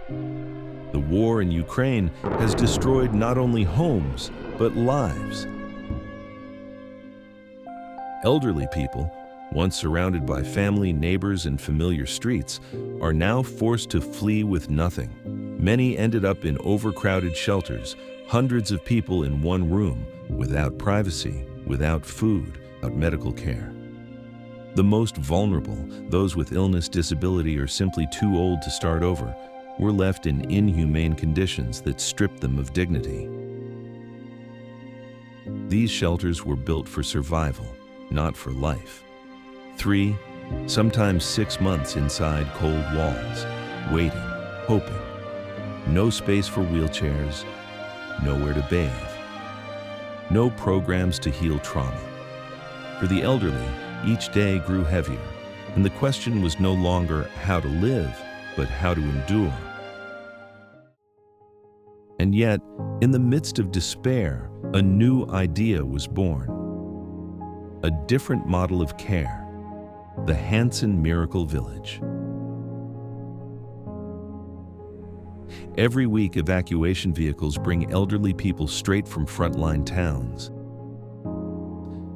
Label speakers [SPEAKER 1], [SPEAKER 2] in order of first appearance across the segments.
[SPEAKER 1] The war in Ukraine has destroyed not only homes, but lives. Elderly people, once surrounded by family, neighbors, and familiar streets, are now forced to flee with nothing. Many ended up in overcrowded shelters, hundreds of people in one room, without privacy, without food, without medical care. The most vulnerable, those with illness, disability, or simply too old to start over, were left in inhumane conditions that stripped them of dignity. These shelters were built for survival, not for life. 3, sometimes 6 months inside cold walls, waiting, hoping. No space for wheelchairs, nowhere to bathe. No programs to heal trauma. For the elderly, each day grew heavier, and the question was no longer how to live, but how to endure. And yet, in the midst of despair, a new idea was born. A different model of care, the Hansen Miracle Village. Every week, evacuation vehicles bring elderly people straight from frontline towns.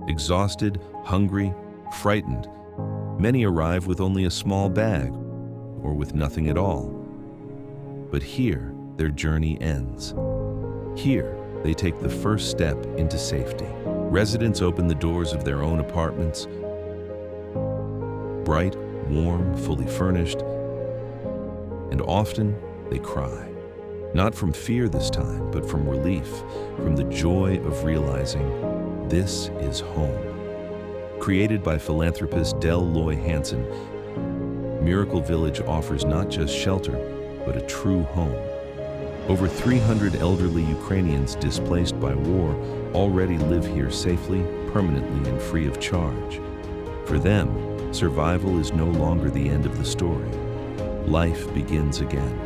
[SPEAKER 1] Exhausted, hungry, frightened, many arrive with only a small bag or with nothing at all. But here, their journey ends. Here, they take the first step into safety. Residents open the doors of their own apartments, bright, warm, fully furnished, and often they cry. Not from fear this time, but from relief, from the joy of realizing this is home. Created by philanthropist Del Loy Hansen, Miracle Village offers not just shelter, but a true home. Over 300 elderly Ukrainians displaced by war already live here safely, permanently, and free of charge. For them, survival is no longer the end of the story. Life begins again.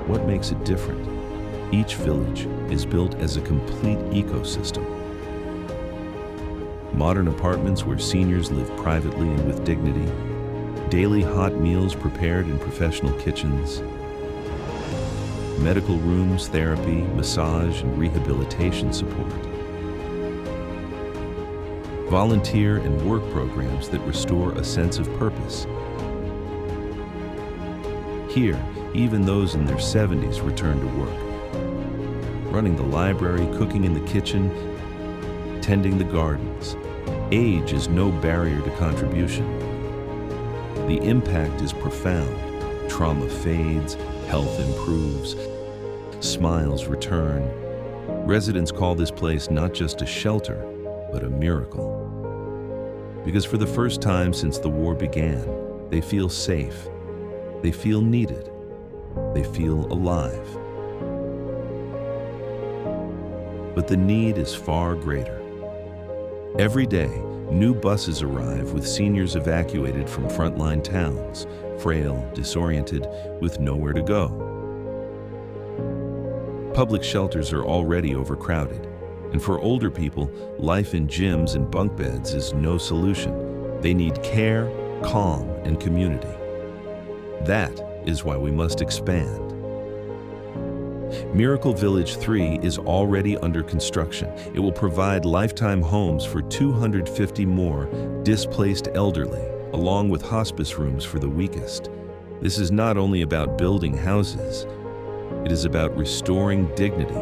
[SPEAKER 1] What makes it different? Each village is built as a complete ecosystem. Modern apartments where seniors live privately and with dignity, daily hot meals prepared in professional kitchens, medical rooms, therapy, massage, and rehabilitation support, volunteer and work programs that restore a sense of purpose. Here, even those in their 70s return to work, running the library, cooking in the kitchen, tending the gardens. Age is no barrier to contribution. The impact is profound. Trauma fades, health improves, smiles return. Residents call this place not just a shelter, but a miracle. Because for the first time since the war began, they feel safe, they feel needed, they feel alive. But the need is far greater. Every day, new buses arrive with seniors evacuated from frontline towns, frail, disoriented, with nowhere to go. Public shelters are already overcrowded, and for older people, life in gyms and bunk beds is no solution. They need care, calm, and community. That is why we must expand. Miracle Village 3 is already under construction. It will provide lifetime homes for 250 more displaced elderly, along with hospice rooms for the weakest. This is not only about building houses, it is about restoring dignity,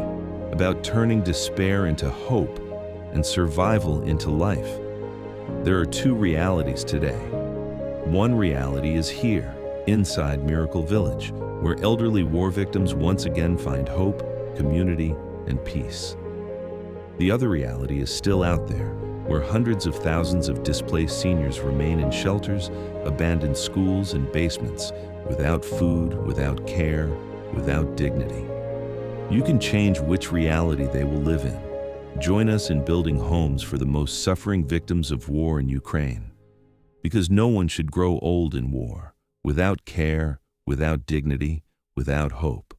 [SPEAKER 1] about turning despair into hope and survival into life. There are two realities today. One reality is here, inside Miracle Village, where elderly war victims once again find hope, community, and peace. The other reality is still out there, where hundreds of thousands of displaced seniors remain in shelters, abandoned schools, and basements, without food, without care, without dignity. You can change which reality they will live in. Join us in building homes for the most suffering victims of war in Ukraine. Because no one should grow old in war, without care, without dignity, without hope.